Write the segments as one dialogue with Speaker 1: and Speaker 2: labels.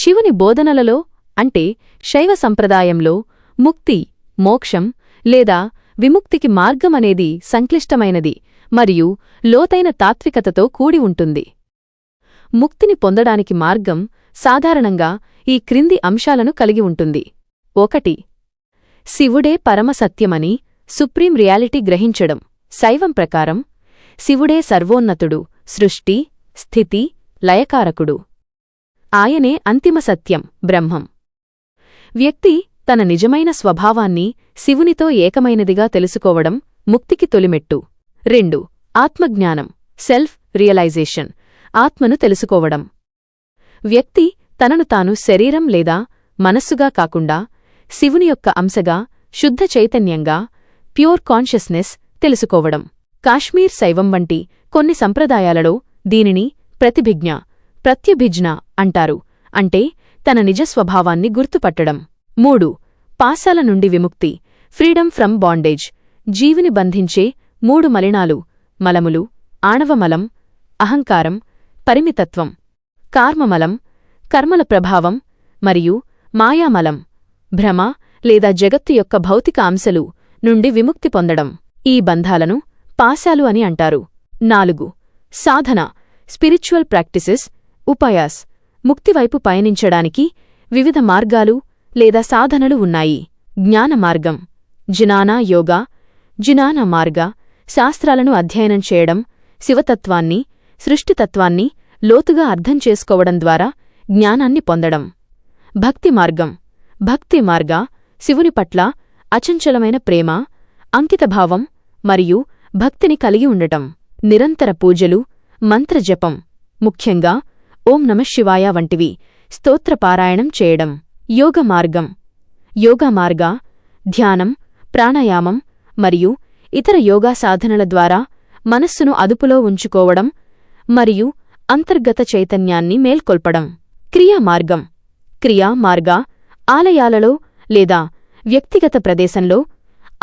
Speaker 1: శివుని బోధనలలో అంటే శైవ సంప్రదాయంలో ముక్తి మోక్షం లేదా విముక్తికి మార్గమనేది సంక్లిష్టమైనది మరియు లోతైన తాత్వికతతో కూడి ఉంటుంది. ముక్తిని పొందడానికి మార్గం సాధారణంగా ఈ క్రింది అంశాలను కలిగి ఉంటుంది. 1. శివుడే పరమసత్యమని సుప్రీం రియాలిటీ గ్రహించడం. శైవం ప్రకారం శివుడే సర్వోన్నతుడు, సృష్టి, స్థితి, లయకారకుడు. ఆయనే అంతిమ సత్యం, బ్రహ్మం. వ్యక్తి తన నిజమైన స్వభావాన్ని శివునితో ఏకమైనదిగా తెలుసుకోవడం ముక్తికి తొలిమెట్టు. 2. ఆత్మజ్ఞానం, సెల్ఫ్ రియలైజేషన్, ఆత్మను తెలుసుకోవడం. వ్యక్తి తనను తాను శరీరం లేదా మనస్సుగా కాకుండా శివుని యొక్క అంశగా, శుద్ధ చైతన్యంగా, ప్యూర్ కాన్షియస్నెస్ తెలుసుకోవడం. కాశ్మీర్ శైవం వంటి కొన్ని సంప్రదాయాలలో దీనిని ప్రతిభిజ్ఞ, ప్రత్యభిజ్ఞ అంటారు, అంటే తన నిజ స్వభావాన్ని గుర్తుపట్టడం. 3. పాశాల నుండి విముక్తి, ఫ్రీడమ్ ఫ్రమ్ బాండేజ్, జీవిని బంధించే 3 మలినాలు, మలములు, ఆణవమలం, అహంకారం, పరిమితత్వం, కార్మమలం, కర్మల ప్రభావం మరియు మాయామలం, భ్రమ లేదా జగత్తు యొక్క భౌతిక అంశలు నుండి విముక్తి పొందడం. ఈ బంధాలను పాశాలు అని అంటారు. 4. సాధన, స్పిరిచువల్ ప్రాక్టీసెస్, ఉపాయాస్, ముక్తివైపు పయనించడానికి వివిధ మార్గాలు లేదా సాధనలు ఉన్నాయి. జ్ఞాన మార్గం, జినానా యోగా, జినానా మార్గ, శాస్త్రాలను అధ్యయనం చేయడం, శివతత్వాన్ని, సృష్టితత్వాన్ని లోతుగా అర్థం చేసుకోవడం ద్వారా జ్ఞానాన్ని పొందడం. భక్తి మార్గం, భక్తి మార్గ, శివుని పట్ల అచంచలమైన ప్రేమ, అంకితభావం మరియు భక్తిని కలిగి ఉండటం. నిరంతర పూజలు, మంత్రజపం, ముఖ్యంగా ఓం నమఃశివాయ వంటివి, స్తోత్రపారాయణం చేయడం. యోగ మార్గం, యోగా మార్గ, ధ్యానం, ప్రాణాయామం మరియు ఇతర యోగా సాధనల ద్వారా మనస్సును అదుపులో ఉంచుకోవడం మరియు అంతర్గత చైతన్యాన్ని మేల్కొల్పడం. క్రియా మార్గం, క్రియా మార్గ, ఆలయాలలో లేదా వ్యక్తిగత ప్రదేశంలో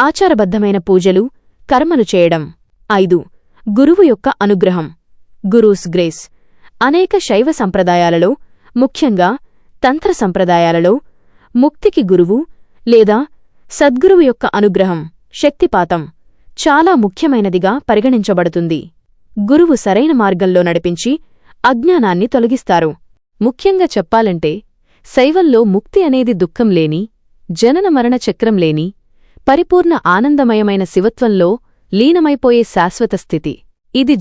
Speaker 1: ఆచారబద్ధమైన పూజలు, కర్మలు చేయడం. 5. గురువు యొక్క అనుగ్రహం, గురూస్ గ్రేస్, అనేక శైవ సంప్రదాయాలలో, ముఖ్యంగా తంత్ర సంప్రదాయాలలో ముక్తికి గురువు లేదా సద్గురువు యొక్క అనుగ్రహం, శక్తిపాతం చాలా ముఖ్యమైనదిగా పరిగణించబడుతుంది. గురువు సరైన మార్గంలో నడిపించి అజ్ఞానాన్ని తొలగిస్తారు. ముఖ్యంగా చెప్పాలంటే శైవంలో ముక్తి అనేది దుఃఖం లేని, జనన మరణ చక్రం లేని, పరిపూర్ణ ఆనందమయమైన శివత్వంలో లీనమైపోయే శాశ్వత స్థితి. ఇది